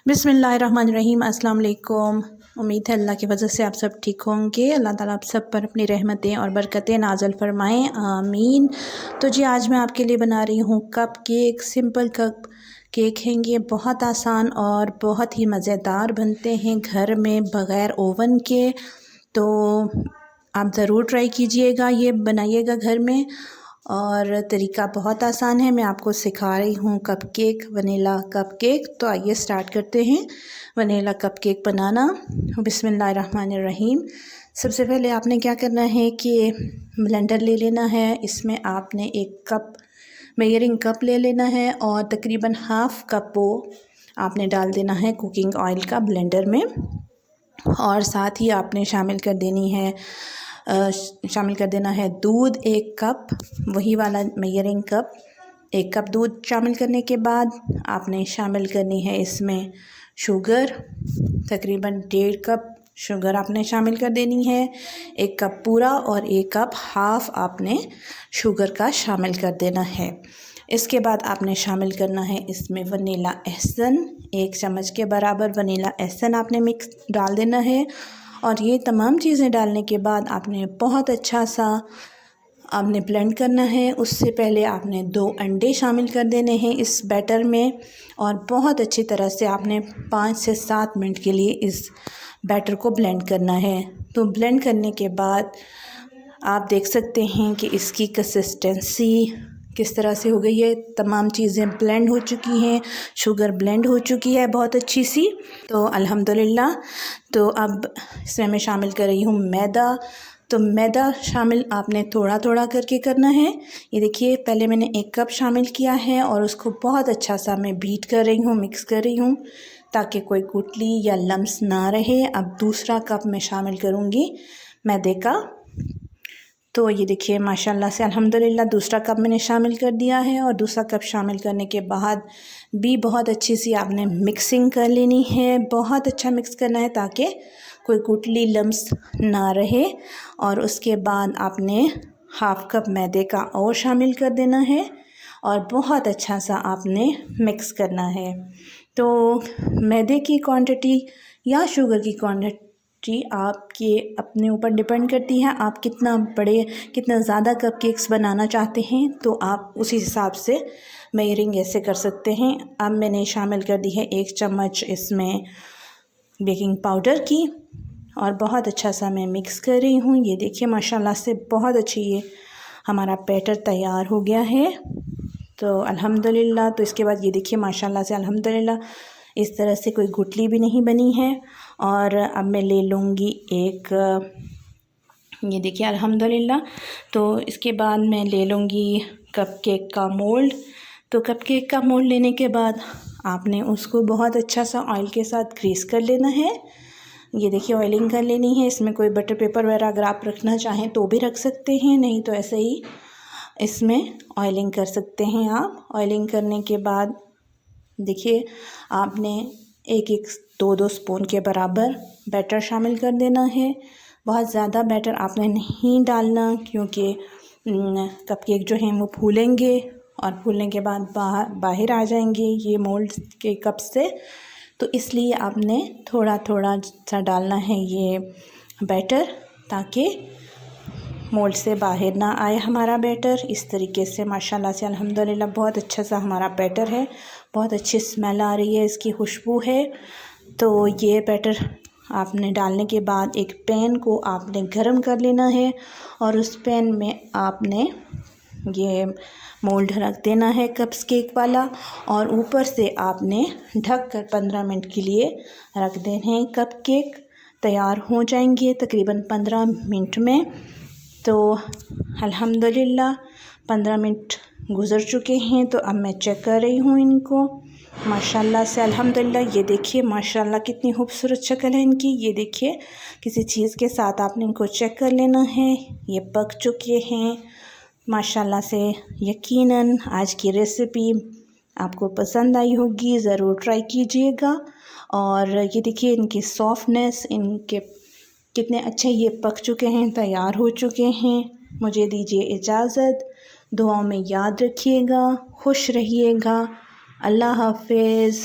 बिस्मिल्लाहिर्रहमानिर्रहीम। अस्सलाम वालेकुम। उम्मीद है अल्लाह की वजह से आप सब ठीक होंगे। अल्लाह ताला आप सब पर अपनी रहमतें और बरकतें नाज़िल फ़रमाएँ, आमीन। तो जी आज मैं आपके लिए बना रही हूँ cup cake. Simple cup cake हैं ये, बहुत आसान और बहुत ही मज़ेदार बनते हैं घर में बग़ैर ओवन के। तो आप ज़रूर ट्राई कीजिएगा, ये बनाइएगा घर में। और तरीका बहुत आसान है, मैं आपको सिखा रही हूँ cup cake, vanilla cup cake. तो आइए स्टार्ट करते हैं वनीला कप केक बनाना। बिस्मिल्लाहिर्रहमानिर्रहीम। सबसे पहले आपने क्या करना है कि ब्लेंडर ले लेना है। इसमें आपने एक कप मेजरिंग कप ले लेना है और तकरीबन हाफ़ कप वो आपने डाल देना है कुकिंग ऑयल का ब्लेंडर में। और साथ ही आपने शामिल कर देना है दूध, एक कप, वही वाला मेजरिंग कप। एक कप दूध शामिल करने के बाद आपने शामिल करनी है इसमें शुगर, तकरीबन 1.5 कप शुगर आपने शामिल कर देनी है। 1 कप पूरा और 1 कप हाफ़ आपने शुगर का शामिल कर देना है। इसके बाद आपने शामिल करना है इसमें वनीला एसेंस, 1 चम्मच के बराबर वनीला एसेंस आपने मिक्स डाल देना है। और ये तमाम चीज़ें डालने के बाद आपने बहुत अच्छा सा आपने ब्लेंड करना है। उससे पहले आपने 2 अंडे शामिल कर देने हैं इस बैटर में और बहुत अच्छी तरह से आपने 5 से 7 मिनट के लिए इस बैटर को ब्लेंड करना है। तो ब्लेंड करने के बाद आप देख सकते हैं कि इसकी कंसिस्टेंसी किस तरह से हो गई है। तमाम चीज़ें ब्लेंड हो चुकी हैं, शुगर ब्लेंड हो चुकी है बहुत अच्छी सी। तो अल्हम्दुलिल्लाह। तो अब इसमें मैं शामिल कर रही हूँ मैदा। तो मैदा शामिल आपने थोड़ा थोड़ा करके करना है। ये देखिए पहले मैंने 1 कप शामिल किया है और उसको बहुत अच्छा सा मैं बीट कर रही हूँ, मिक्स कर रही हूँ ताकि कोई गुठली या लम्स ना रहे। अब दूसरा कप मैं शामिल करूँगी मैदे का। तो ये देखिए माशाल्लाह से अल्हम्दुलिल्लाह दूसरा कप मैंने शामिल कर दिया है। और दूसरा कप शामिल करने के बाद भी बहुत अच्छी सी आपने मिक्सिंग कर लेनी है, बहुत अच्छा मिक्स करना है ताकि कोई गुठली लम्स ना रहे। और उसके बाद आपने हाफ़ कप मैदे का और शामिल कर देना है और बहुत अच्छा सा आपने मिक्स करना है। तो मैदे की क्वांटिटी या शुगर की क्वांटिटी आपके अपने ऊपर डिपेंड करती है। आप कितना ज़्यादा कप केक्स बनाना चाहते हैं तो आप उसी हिसाब से मेजरिंग ऐसे कर सकते हैं। अब मैंने शामिल कर दी है 1 चम्मच इसमें बेकिंग पाउडर की और बहुत अच्छा सा मैं मिक्स कर रही हूँ। ये देखिए माशाल्लाह से बहुत अच्छी ये हमारा बैटर तैयार हो गया है। तो अल्हम्दुलिल्लाह। तो इसके बाद ये देखिए माशाल्लाह से अल्हम्दुलिल्लाह इस तरह से कोई गुठली भी नहीं बनी है। और अब मैं ले लूँगी एक, ये देखिए अल्हम्दुलिल्लाह। तो इसके बाद मैं ले लूँगी कप केक का मोल्ड। तो कप केक का मोल्ड लेने के बाद आपने उसको बहुत अच्छा सा ऑयल के साथ ग्रीस कर लेना है। ये देखिए ऑयलिंग कर लेनी है। इसमें कोई बटर पेपर वगैरह अगर आप रखना चाहें तो भी रख सकते हैं, नहीं तो ऐसे ही इसमें ऑयलिंग कर सकते हैं आप। ऑयलिंग करने के बाद देखिए आपने 1-1 2-2 स्पून के बराबर बैटर शामिल कर देना है। बहुत ज़्यादा बैटर आपने नहीं डालना क्योंकि कप केक जो हैं वो फूलेंगे और फूलने के बाद बाहर आ जाएंगे ये मोल्ड के कप से। तो इसलिए आपने थोड़ा थोड़ा सा डालना है ये बैटर ताकि मोल्ड से बाहर ना आए हमारा बैटर। इस तरीके से माशाल्लाह से अल्हम्दुलिल्लाह बहुत अच्छा सा हमारा बैटर है। बहुत अच्छी स्मेल आ रही है, इसकी खुशबू है। तो ये बैटर आपने डालने के बाद एक पैन को आपने गरम कर लेना है और उस पैन में आपने ये मोल्ड रख देना है कप्स केक वाला। और ऊपर से आपने ढक कर 15 मिनट के लिए रख देने हैं। कप केक तैयार हो जाएंगे तकरीबन 15 मिनट में। तो अल्हम्दुलिल्लाह 15 मिनट गुज़र चुके हैं। तो अब मैं चेक कर रही हूँ इनको, माशाल्लाह से अल्हम्दुलिल्लाह। ये देखिए माशाल्लाह कितनी खूबसूरत शक्ल है इनकी। ये देखिए किसी चीज़ के साथ आपने इनको चेक कर लेना है। ये पक चुके हैं माशाल्लाह से। यकीनन आज की रेसिपी आपको पसंद आई होगी, ज़रूर ट्राई कीजिएगा। और ये देखिए इनकी सॉफ्टनेस, इनके कितने अच्छे ये पक चुके हैं, तैयार हो चुके हैं। मुझे दीजिए इजाज़त, दुआओं में याद रखिएगा, खुश रहिएगा। अल्लाह हाफ़िज़।